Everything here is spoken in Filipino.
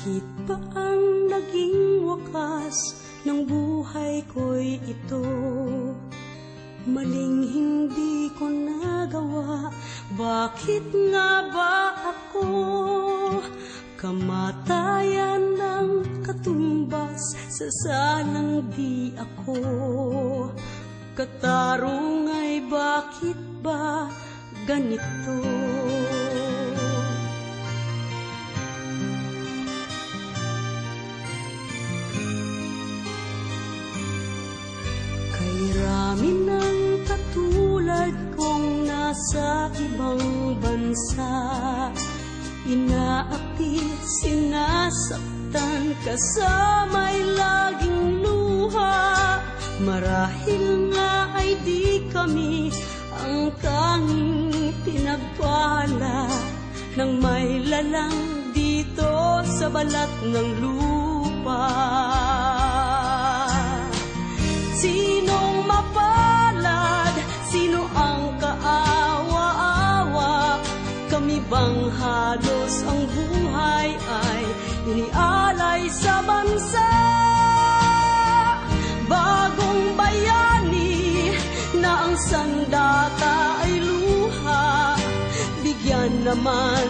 Bakit ba ang naging wakas ng buhay ko'y ito? Maling hindi ko nagawa, bakit nga ba ako? Kamatayan ng katumbas sa salang di ako. Katarong ay bakit ba ganito? Rami ng katulad kong nasa ibang bansa, inaapi, sinasaktan, kasama'y laging luha. Marahil nga ay di kami ang tanging pinagpala ng may lalang dito sa balat ng lupa. Sinong mapalad? Sino ang kaawa-awa? Kami bang halos ang buhay ay inialay sa bansa? Bagong bayani na ang sandata ay luha, bigyan naman